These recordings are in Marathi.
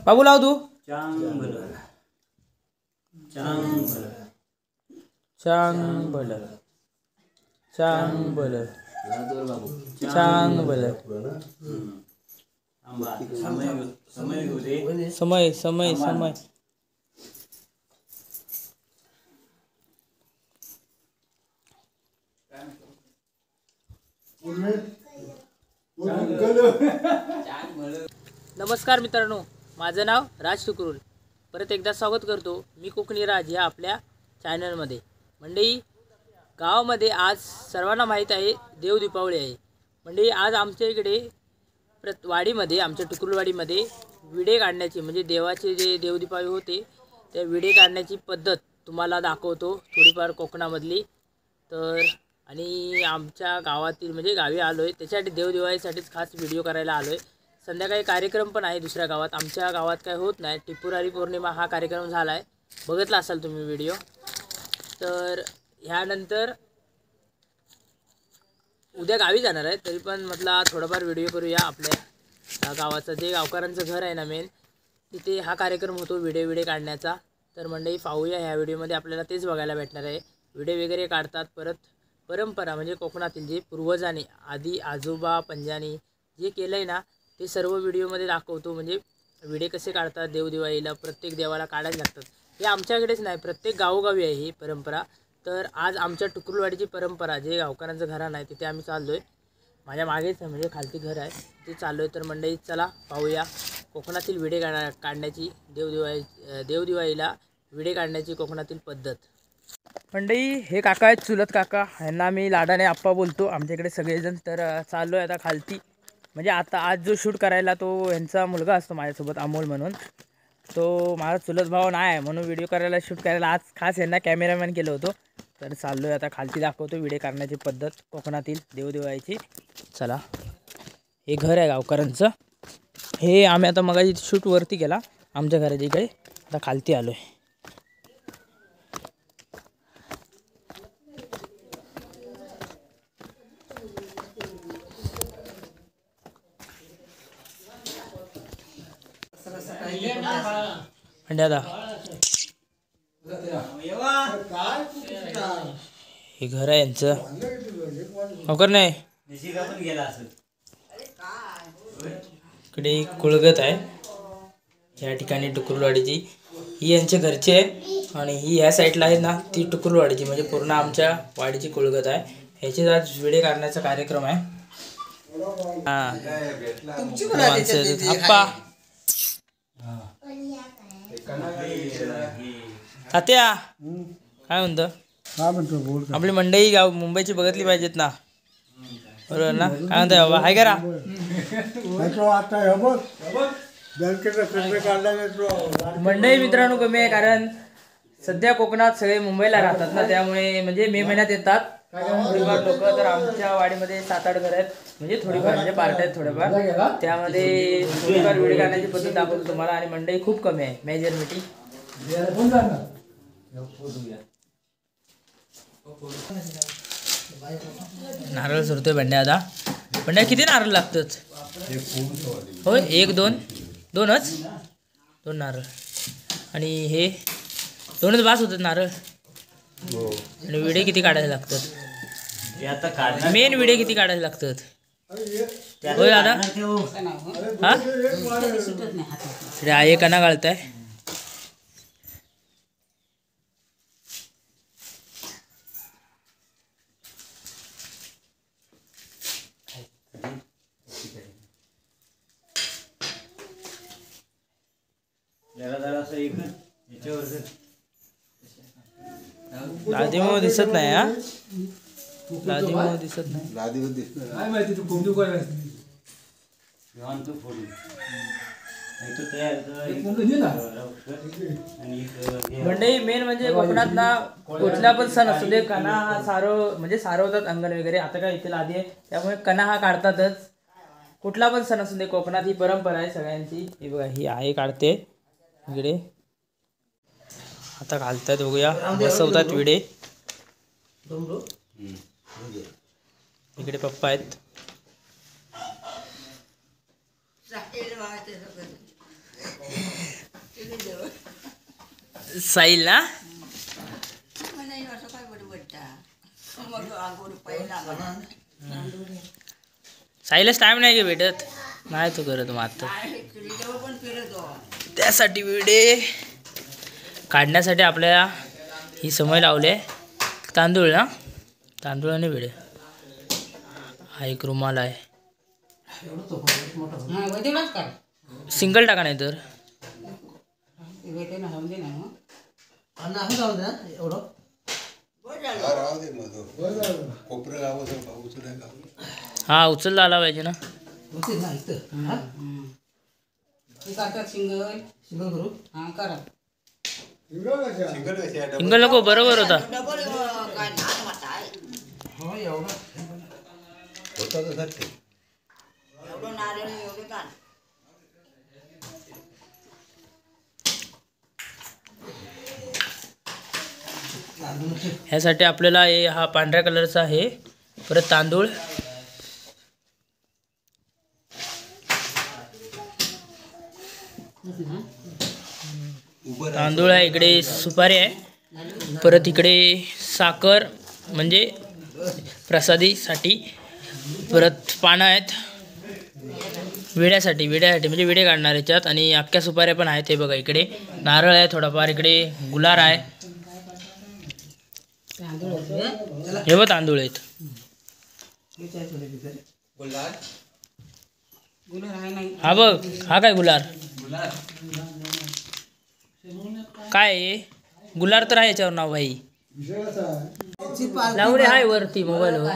बाबू लाव तू समय समय समय नमस्कार मित्रांनो, माझं नाव राज तुकरुल. परत एकदा स्वागत करतो मी कोकणी राज या आपल्या चॅनलमध्ये. मंडळी, गावामध्ये आज सर्वांना माहीत आहे देव दीपावली आहे. मंडळी, आज आमच्या इकडे वाडीमध्ये, आमच्या टुकुरवाडीमध्ये विडे काढण्याची म्हणजे देवाचे जे देव दीपावली होते त्या विडे काढण्याची पद्धत तुम्हाला दाखवतो थोडीफार कोकणामधली. तर आणि आमच्या गावातील म्हणजे गावी आलो आहे त्याच्यासाठी देवदिवाळीसाठीच खास व्हिडिओ करायला आलो आहे. संध्याकाळी कार्यक्रम पण आहे दुसऱ्या गावात, आमच्या गावात काय होत नाही. टिपुरारी पौर्णिमा हा कार्यक्रम झाला आहे, बघितला असाल तुम्ही व्हिडिओ. तर ह्यानंतर उद्या गावी जाणार आहे, तरी पण म्हटलं थोडाफार व्हिडिओ करूया. आपल्या गावाचं जे गावकऱ्यांचं घर आहे ना मेन, तिथे हा कार्यक्रम होतो विडे काढण्याचा. तर मंडळी पाहूया ह्या व्हिडिओमध्ये, आपल्याला तेच बघायला भेटणार आहे. विडे वगैरे काढतात. परत परंपरा म्हणजे कोकणातील जे पूर्वजांनी आधी आजोबा पंजानी जे केलं आहे ना ते सर्व व्हिडिओमध्ये दाखवतो. म्हणजे विडे कसे काढतात देवदिवाळीला, प्रत्येक देवाला काढायला लागतात. हे आमच्याकडेच नाही, प्रत्येक गावोगावी आहे ही परंपरा. तर आज आमच्या टुकुरवाडीची परंपरा, जे गावकऱ्यांचं घराणं आहे तिथे आम्ही चाललो आहे. माझ्या मागेच म्हणजे खालती घर आहे तिथे चाललो आहे. तर मंडळी चला पाहूया कोकणातील विडे काढण्याची, देवदिवाळीला विडे काढण्याची कोकणातील पद्धत. मंडळी, हे काका आहेत चुलत काका, यांना मी लाडाने आप्पा बोलतो आमच्याकडे सगळेजण. तर चाललो आहे आता खालती. म्हणजे आता आज जो शूट करायला तो यांचा मुलगा असतो माझ्यासोबत, अमोल म्हणून. तो माझा चुलत भाव नाही आहे म्हणून व्हिडिओ करायला शूट करायला आज खास यांना कॅमेरामॅन केलं होतं. तर चाललो आहे आता खालती, दाखवतो व्हिडिओ करण्याची पद्धत कोकणातील देवदिवाळीची. चला, हे घर आहे गावकऱ्यांचं. हे आम्ही आता मगाशी शूट वरती केला आमच्या घराच्या इकडे, आता खालती आलो आहे. दादा हे घर आहे यांचं, नोकर नाही. इकडे कुळगत आहे या ठिकाणी टुकुरवाडीची, ही यांच्या घरची आहे. आणि ही ह्या साईडला आहे ना ती टुकुरवाडीची, म्हणजे पूर्ण आमच्या वाडीची कुळगत आहे. ह्याची आज विडे काढण्याचा कार्यक्रम आहे. तात्या काय म्हणतो? आपली मंडई गाव मुंबईची बघितली पाहिजेत ना, बरोबर ना? काय म्हणताय बाबा, हाय करा. मंडई मित्रांनो कमी आहे, कारण सध्या कोकणात सगळे मुंबईला राहतात ना, त्यामुळे म्हणजे मे महिन्यात येतात थोडीफार लोक. तर आमच्या वाडीमध्ये 7-8 घर आहेत, म्हणजे थोडीफार म्हणजे पार्ट आहेत थोडेफार, त्यामध्ये थोडीफार व्हिडिओ काढण्याची पद्धत दाखवतो तुम्हाला. आणि मंडई खूप कमी आहे, मेजॉरिटी. नारळ सुरतोय बंड्या. आता बंड्या किती नारळ लागतात? होय, 1-2च 2 नारळ. आणि हे 2च बास होतात नारळ. आणि विडे किती काढायला लागतात? मेन विडे किती काढायला लागतात? होय दादा, हा एकाना घालताय. लादीमुळे दिसत नाही. हा, लादीमुळे दिसत नाही. मंडई मेन म्हणजे कोकणात ना कुठला पण सण असू दे कणा हा सारवतात अंगण वगैरे. आता काय इथे आधी आहे त्यामुळे कणा हा काढतातच. कुठला पण सण असू दे कोकणात ही परंपरा आहे सगळ्यांची. ही बघा ही आई काढते इकडे. आता घालतात बघूया बसवतात विडे. इकडे पप्पा आहेत. साहिल ना साहिलच टाइम नाही गे भेटत. नाही तो करत मग आता त्यासाठी विडे काढण्यासाठी आपल्याला ही समय लावले. तांदूळ ना तांदूळ आणि विडे. हा एक रुमाल आहे. सिंगल टाका नाही तर हा उचलला आला पाहिजे ना. सिंगल नको बरोबर होता. ह्यासाठी आपल्याला हा पांढऱ्या कलरचा आहे. परत तांदूळ तांदूळ आहे. इकडे सुपारी आहे. परत इकडे साखर म्हणजे प्रसादीसाठी. परत पानं आहेत विड्यासाठी म्हणजे विडे काढणार ह्याच्यात. आणि अख्ख्या सुपाऱ्या पण आहेत. हे बघा इकडे नारळ आहे थोडाफार. इकडे गुलार आहे. हे बघ तांदूळ आहेत. हा बघ हा काय गुलार काय आहे? गुलार तर आहे याच्यावर नाव भाई. लावडे हाय वरती मोबाईल वर.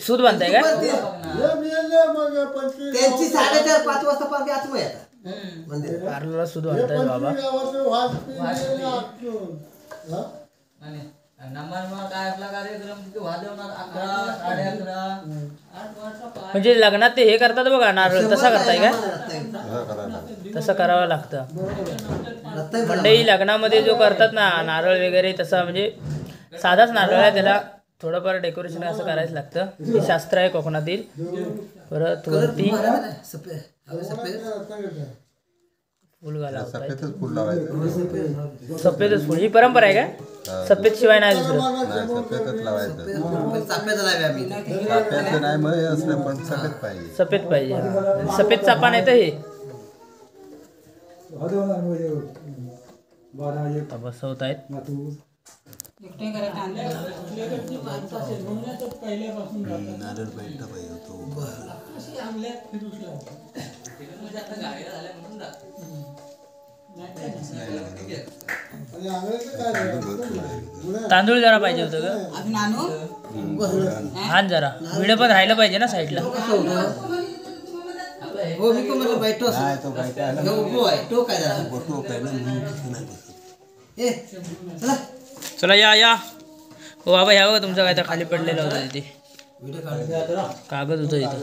सूद बांधताय का? त्यांची 4:30-5 वाजता पार्टी आतमध्ये येतात. कारला सूद बांधताय बाबा. म्हणजे लग्नात ते हे करतात बघा नारळ तसा करताय का? तसं करावं लागतं. मंडई लग्नामध्ये जो करतात ना नारळ वगैरे तसा म्हणजे साधाच नारळ आहे. त्याला थोडंफार डेकोरेशन असं करायचं लागतं. हे शास्त्र आहे कोकणातील. परत वरती फुल घाला. सफेदच फुल ही परंपरा आहे का? सफेद शिवाय नाही दुसरं. सफेद पाहिजे. सफेद चापा नाही तर हे बसवत आहेत. तांदूळ जरा पाहिजे होतं का? हा जरा विडे पण राहिलं पाहिजे ना साईडला. चला या हो बाबा या बघा तुमचं काय तर खाली पडलेलं होतं तिथे कागद होतं इथं.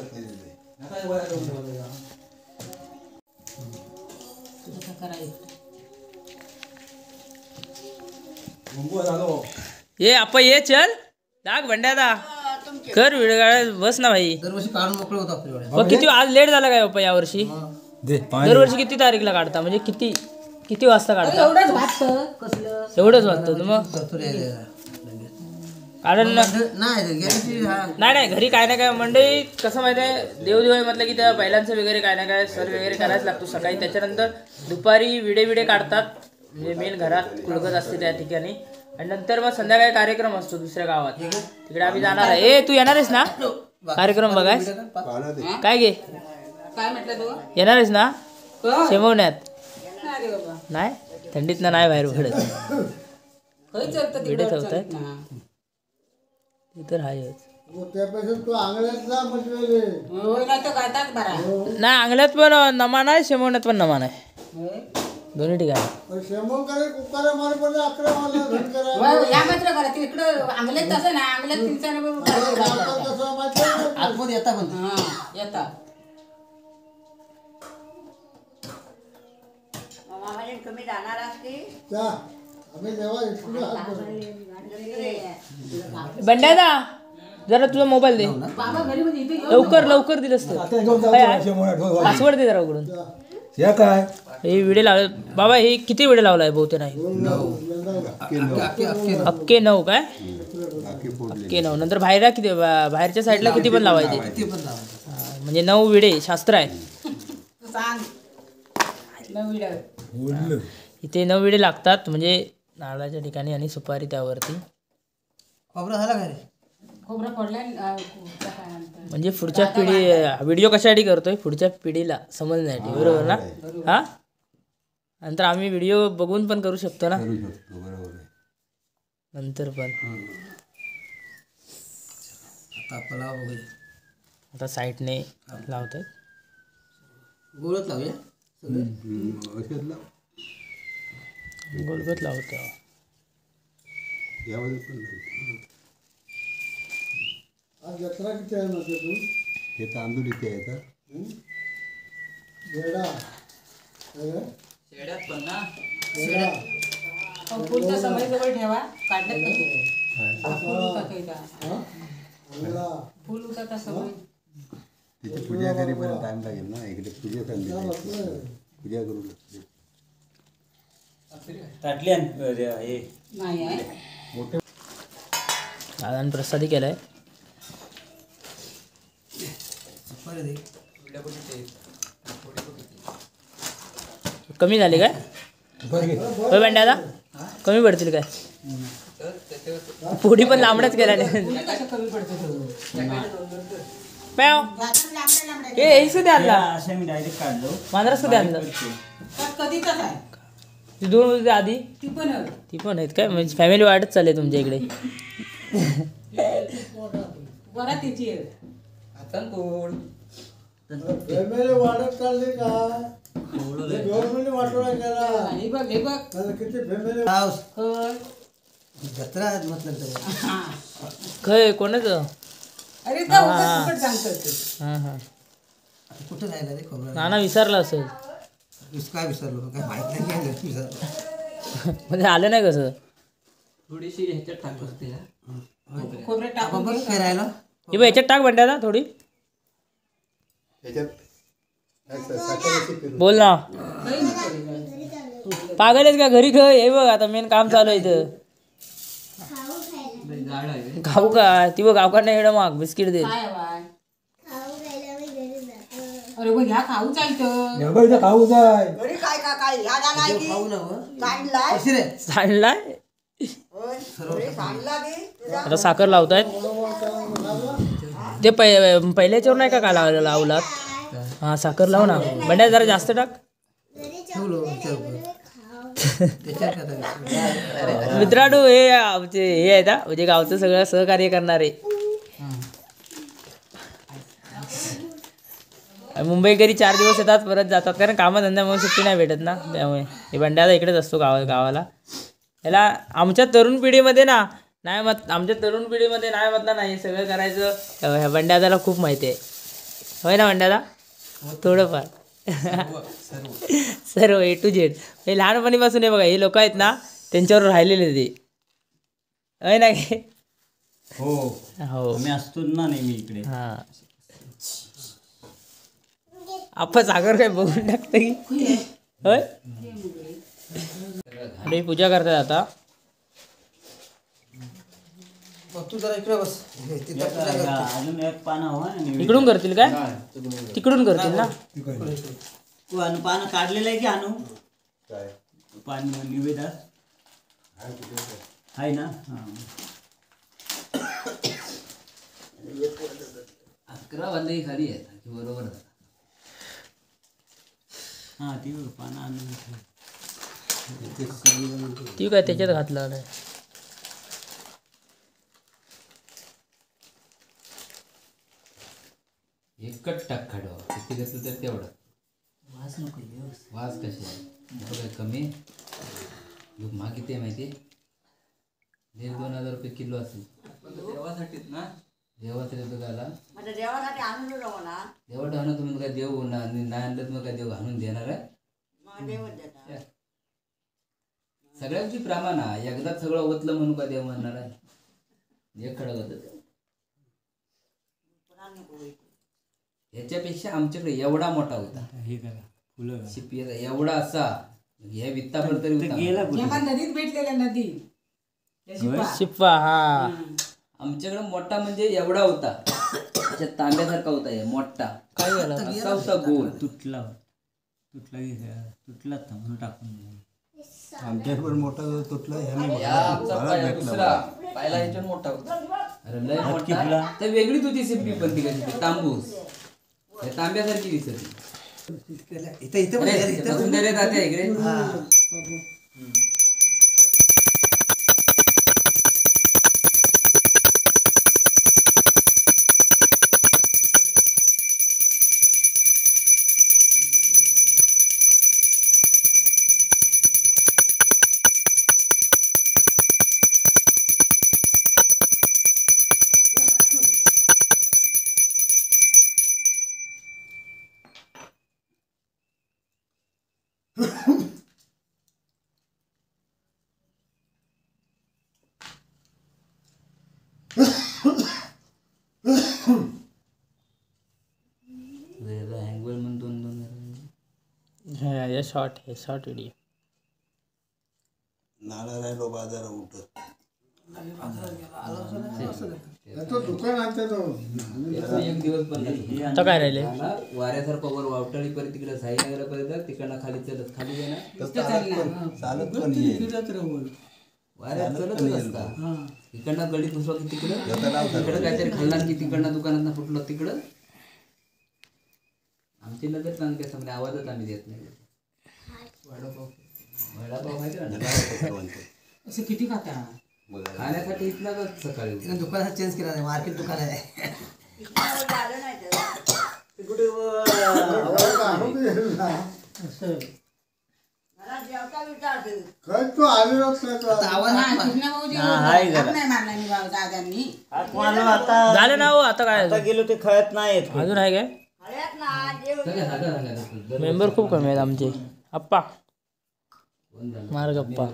ये आपण ये चल दाग भंड्यादा कर व्हिडिओ बस ना भाई. किती आज लेट झाला काय बाप्पा यावर्षी? दरवर्षी किती तारीखला काढता म्हणजे किती वाजता काढता? एवढंच वाजतं मग. कारण नाही घरी काय ना काय मंडई कसं माहिती आहे देवदिवाळी म्हटलं की त्या बैलांचं वगैरे काय ना काय सर वगैरे करायच लागतो सकाळी. त्याच्यानंतर दुपारी विडे काढतात म्हणजे मेन घरात कुलगत असते त्या ठिकाणी. आणि नंतर मग संध्याकाळी कार्यक्रम असतो दुसऱ्या गावात. तिकडे आम्ही जाणार आहे. ए तू येणार आहेस ना कार्यक्रम बघाय? काय घे काय म्हटलं तू येणार आहेस ना? शेमवण्यात नाही थंडीत ना नाही बाहेर पडत. विडे ठेवतायत तर आहेच. त्यापेक्षा तू आंगल्यातला म्हटलेले नाही अंगल्यात पण नमान आहे शेमवण्यात पण नमान आहे दोन्ही ठिकाणी. शेमून करे कुकर मार पडले 11 वाजता घन करा या मात्र करा तिकडं अंगल्यात तसं ना अंगल्यात कसं माहिती आहे? आतमध्ये येता पण येता तुम्ही जाणार असते त्या आम्ही जेव्हा इकडे हात बंड्यादा जरा तुझा मोबाईल दे बाबा घरी मध्ये इथे लवकर लवकर दिलंस पासवर्ड दे जरा उघडून. या काय हे व्हिडिओ लावले बाबा हे किती व्हिडिओ लावलाय बहुते नाही अक्के 9 काय अक्के 9 नंतर बाहेर किती बाहेरच्या साईडला किती पण लावायचे ते पण लावा. म्हणजे 9 व्हिडिओ शास्त्र आहे सांग नवीन इथे 9 व्हिडिओ लागतात म्हणजे नारळाच्या ठिकाणी आणि सुपारी त्यावरती खोबरं झाला का रे? खोबरं पडलाय म्हणजे पुढच्या पिढी व्हिडिओ कशासाठी करतोय पुढच्या पिढीला समजण्यासाठी बरोबर ना हा नंतर आम्ही व्हिडिओ बघून पण करू शकतो ना करू शकतो बरोबर आहे. नंतर पण आता आपला बघूया आता साईडने लावत आहेत गोळच लावूया औषध लाव. गोलगत लावतो यामध्ये पण लाव. आज जत्रा किती आहे म्हणते तू हे तांदूळ इथे आहे का बेडा शेड्यात पण ना बेडा फुलचा समय जवळ ठेवा काढण्यात कसे फुल उठा अंगला फुल उठा समय तिथे पूजा करीपर्यंत टाइम लागेल ना इकडे पूजा करली पूजा करू लागते. नाही आहे दादाने प्रसादी केलाय सुपारी दे. कमी झाले काय होय बंड्या आता कमी पडतील काय पुढी पण लांबडच केला कसं कमी पडतो हे सुद्धा आणला असं मी डायरेक्ट काढलो मांजरा सुद्धा आणलं कधीच आहे ती 2 होती आधी ती पण ती पण आहेत काय म्हणजे फॅमिली वाढत चालले तुमच्या इकडे बरा तिची आहे फॅमिली वाढत चालली का गव्हर्नमेंट वाटोळा केला हे बघ हे बघ आता किती फॅमिली पाऊस कर. जत्रा म्हटलं तर हा. खय कोणाचं अरे त्या उगाच फुकट सांगतात ते. हां हां आता कुठं राहिला रे खोबरं नाना विसरला असेल काय विसरलो काय माहित नाही काय विसरलो म्हणजे आलं नाही कसं थोडीशी ह्याच्यात टाकू असते खोबरं टाकून आपण बघ फिरायला हे बघ याच्यात टाक बंड्याला थोडी त्याच्यात साखरेची पिरू. बोल ना काही नाही करेल. पागल आहेस का घरी खय हे बघ आता मेन काम चालू आहे इथं खाऊ का ती बघ गावकडनं एवढं माग बिस्किट दे काय बाय अरे बघ ह्या खाऊच आहे इथं. नेमकं इथं खाऊ जाय घरी काय का काय याद आलाय की खाऊ ना हो. सांडलाय कशी रे सांडलाय होय घरी सांडला की तुझा आता साखर लावतायत ते पहिल्याच्यावर नाही का काय लावलात हा साखर लाव ना बंड्या जरा जास्त टाक ठेवलो त्याच्यात आता मित्रांनो हे आमचे हे आहेत हा म्हणजे गावचं सगळं सहकार्य करणारे मुंबईकरी 4 दिवस येतात परत जातात कारण कामधंद्यामुळे सुट्टी नाही भेटत ना त्यामुळे हे बंड्याला इकडेच असतो गावाला याला आमच्या तरुण पिढीमध्ये ना नाही मत आमच्या तरुण पिढीमध्ये नाही म्हटलं नाही सगळं करायचं ह्या बंड्यादाला खूप माहिती आहे होय ना बंड्यादा थोडंफार सर्व A to Z हे लहानपणीपासून हे बघा हे लोक आहेत ना त्यांच्यावर राहिलेले ते होय ना की हो हो आम्ही असतो ना नेहमी इकडे हां आपण सागर काय बघून टाकतं की होय आणि पूजा करतात आता बघ तू जरा इकडे बस हे तिथं पूजा करते. अजून एक पान हवं आणि इकडून करतील काय तिकडून करतील ना तू पान काढलेलं आहे की आणू काय पान निवेदा आहे ना हां 11 वाजता खाली आहे बरोबर हां ती पानं आणून ती काय त्याच्यात घातलं नाही एकच टाक खाडवा किती घेतलं तर तेवढं वास नको येऊ. वाज कशी आहे काय कमी ह्यो महाग किती आहे माहिती 1,500-2,000 रुपये किलो असेल देवासाठीच ना देवाचं देतो गाला म्हणजे देवासाठी आणून जाऊ ना देवा आणा तुम्ही काय देव नाही आणलं तुम्ही काय देव आणून देणार आहे मग देवच देतात सगळ्यांची प्रमाण आहे एकदा सगळं ओतलं म्हणून का देव म्हणणार आहे एक खडक होतं पुन्हा नको होईल. ह्याच्यापेक्षा आमच्याकडे एवढा मोठा होता हे करा फुलं शिपियाचा एवढा असा ह्या वित्ताभर तरी ते होता गेला कुठे जेव्हा नदीत भेटलेल्या नदी त्या शिपा. शिप्पा हा आमच्याकडे मोठा म्हणजे एवढा होता त्याच्या तांब्यासारखा होता हे मोठा काय झालं असा होता गोल तुटला तुटला म्हणून टाकून दिला. आमच्याकडे पण मोठा तुटला ह्याने या आमचा पाया दुसरा पायला ह्याच्यावर मोठा होता अरे लय मोठा तर वेगळीच होती शिप्पी पण ती कशी तांबूस हे तांब्यासारखी दिसत इथं इथं पण आहे, इथं पण. रे तात्या इकडे हँगवेल म्हणून 2-2 हे शॉर्ट व्हिडिओ नाला राहिलो बाजार उठत तो दुकान आणते तो एक दिवस पण नाही आता काय राहिले वाऱ्यासारखं वर वावटाळी पर्यंत तिकडे साईनगरापर्यंत तिकडनं खाली चलत खाली जाणार तर चालत पण येईल वाऱ्यात चलतच असता इकडनं गडीत घुसलो की तिकडं तिकडं काहीतरी खाल्ला की तिकडनं दुकानात फुटलं तिकडं आमची नजर चांगली असं म्हणजे आवाजच आम्ही देत नाही वडापाव माहिती ना असं किती खाता खाण्यासाठी इथला सकाळी इथं दुकानात चेंज केला नाही मार्केट दुकान आहे इतकं झालं नाही तर असं घरात जेवता विचारते काय तो आलेलाच नाही तो आता आवाज हा, आला. कृष्णा भाऊजी हाय हात नाही मारला मी दादांनी आता झाले ना हो आता काय आता गेलो ते खळत नाहीत अजून आहे काय हळ्यात ना जेव मेंबर खूप कमी आहेत आमचे अप्पा मार गप्पा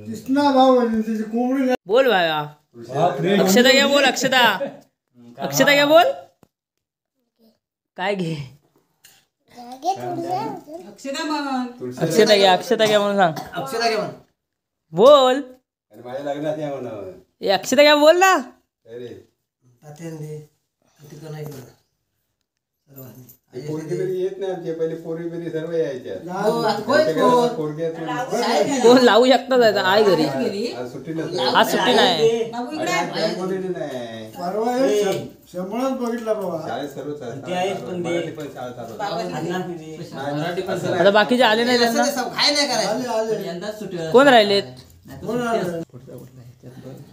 कृष्णा भाऊ आणि त्याची कोंबडी नाही. बोल भाया अक्षता घ्या बोल अक्षता घ्या बोल काय घे अक्षदा म्हण अक्षता घ्या म्हणून सांग अक्षता घे म्हण. बोल माझ्या लग्नात या म्हणा ए अक्षता घ्या बोल ना अरे तात्याने दे. तिकडं नाही केलं. सर्वांनी. पोरगी तरी येत नाही आमच्या पहिले पोरी बिरी सर्व यायच्या हो, आता होय, हो. पोरगी कोण लावू शकता जायचं आहे घरी सुट्टी नसते आज सुट्टी नाही बाबू इकडे कोणी नाही परवा हे शंभरच बघितला बाबा शाळेत सर्व ते आहेच पण ते- मराठी पण शाळा चालू मराठी पण आता बाकीचे आले नाही असं त्यांना ते सब घाई नाही करायचं. आले आले यंदा सुट्टी कोण राहिलेत कोण आले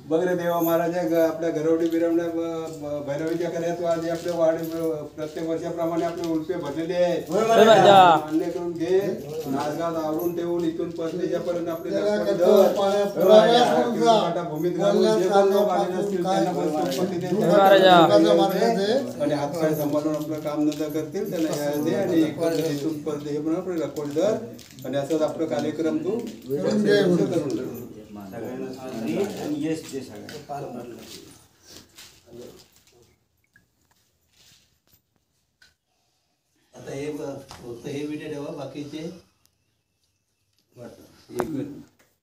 बघ रे देवा महाराजा आपल्या घरवडी बिरवण्या भैरवीच्या कार्यात आज आपल्या वाढ प्रत्येक वर्षाप्रमाणे आपले उल्पे भरलेले आहेत मान्य करून घे नाचगात आवरून ठेवून इथून पर्यंत आपले भूमीत घालून जे पण लोक आलेले असतील त्यांना पण संपत्ती दे. आणि हातपाय सांभाळून आपलं काम धंदा करतील त्यांना ह्या दे आणि इथून परत हे पण आपलं रेकॉर्ड धर आणि असंच आपला कार्यक्रम तू करून दे. आणि यश ते सगळं आता हे फक्त हे व्हिडिओ ठेवा बाकीचे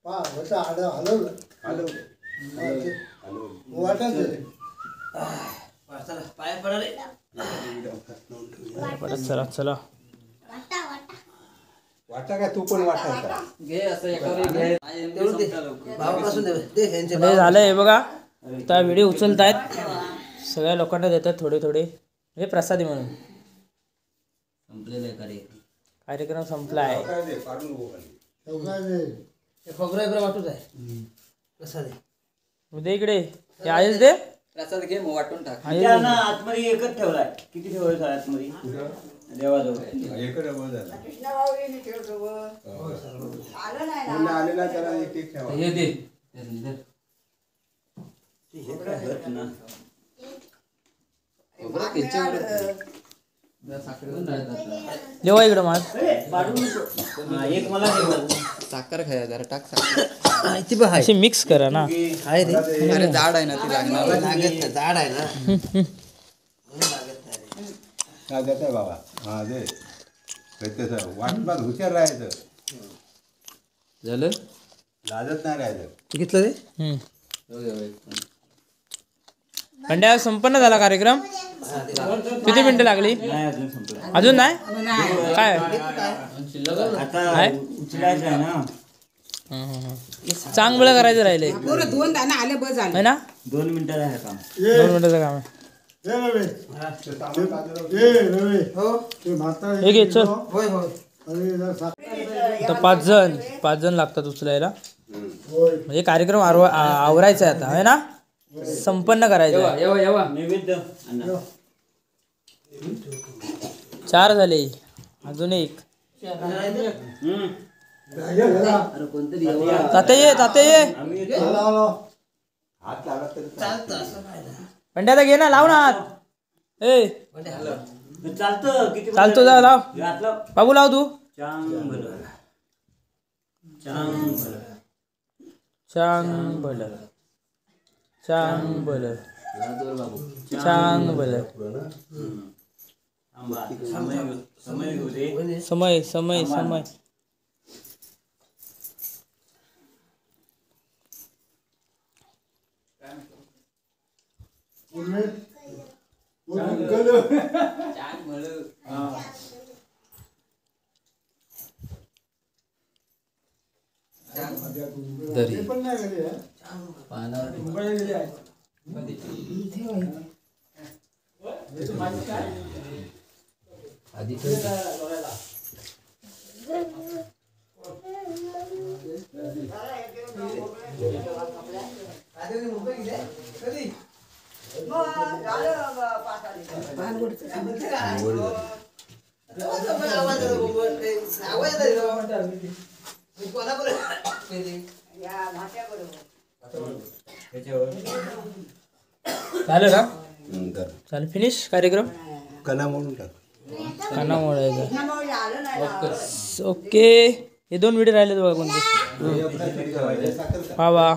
हलवलं वाटत चला पाया पडा रे. चला चला वाटा काय तू पण वाटायचा घे असं एकावर घे तेवढं दे. भावापासून दे ह्यांचे हे झालं हे बघा आता व्हिडिओ उचलत आहेत सगळ्या लोकांना देतात थोडे थोडे हे प्रसादी म्हणून संपलेलं आहे कार्यक्रम कार्यक्रम संपला आहे काय दे काढून बघू खाली. खोबरं वाटूच आहे प्रसाद आहे. उद्या इकडे हे आधीच दे प्रसाद घे मग वाटून टाक. त्यांना आतमध्ये एकच ठेवलाय. किती ठेवलं आतमध्ये देवाजवळ? एकच डबल झाला. कृष्णा भाऊजीने ठेवतो ग. आलं नाही मुलं ना आलेला त्याला एक एक ठेवा. हे दे. हे काय होत ना. खोबरं त्याच्यावर साखरेवर राहत आता. जेव्हा इकडं माझ पाडू नको. हा, एक मला दे बाबू. साखर खाया जरा टाक साखर. ती बघ अशी मिक्स करा ना. आहे रे अरे जाड आहे ना ती लागणार. लागत नाही, झाड आहे ना हा देत आहे बाबा. हा दे तसं वाटपात हुशार राहायचं. झालं. लाजत नाही राहायचं. तू घेतलं रे पंड्या संपन्न झाला कार्यक्रम. किती मिनिटं लागली? नाही अजून संपलं. अजून नाही काय आता उचलायचं आहे ना. चांगलं करायचं राहिले बरं 2 दाणे आले बस झाले. है ना. 2 मिनिटात आहे काम. 2 मिनिटाचं काम आहे. हो हे घे चल. होय होय आता 5 जण लागतात उचलायला. म्हणजे कार्यक्रम आवरायचा आहे आता है ना. संपन्न करायचं आहे. येवा नैवेद्य आणा. 4 झाले. अजून एक. अरे कोणतरी येवा. ताते ये आम्ही येतो. हात लागत तरी पंड्याचा घे ना. लाव ना हात. ए चालतं. किती चालतो जा लाव. घातलं. बाबू लाव तू. चांगलं चांगलं. चांग भलं बाबू. चांग भलं. थांबा. समय घेऊ दे. समय दरी पण नाही घरी आहे. पानावर आधी झालं का. चालेल फिनिश कार्यक्रम. कणा म्हणून टाक. काना मोडायचा. कृष्णा भाऊजी आलं नाही ना. ओके. हे 2 व्हिडिओ राहिले बघा कोणते. वा वा.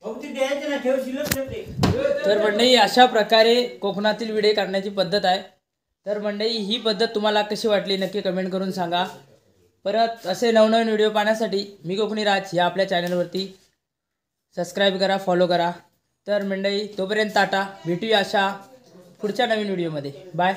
द्यायचं ना. ठेव शिल्लक ठेवते. तर मंडळी अशा प्रकारे कोकणातील व्हिडिओ काढण्याची पद्धत आहे. तर मंडळी ही पद्धत तुम्हाला कशी वाटली नक्की कमेंट करून सांगा. परत असे नवनवीन व्हिडिओ पाहण्यासाठी मी कोकणी राज या आपल्या चॅनलवरती सबस्क्राईब करा, फॉलो करा. तर मंडळी तोपर्यंत टाटा. भेटूया अशा पुढच्या नवीन व्हिडिओमध्ये. बाय.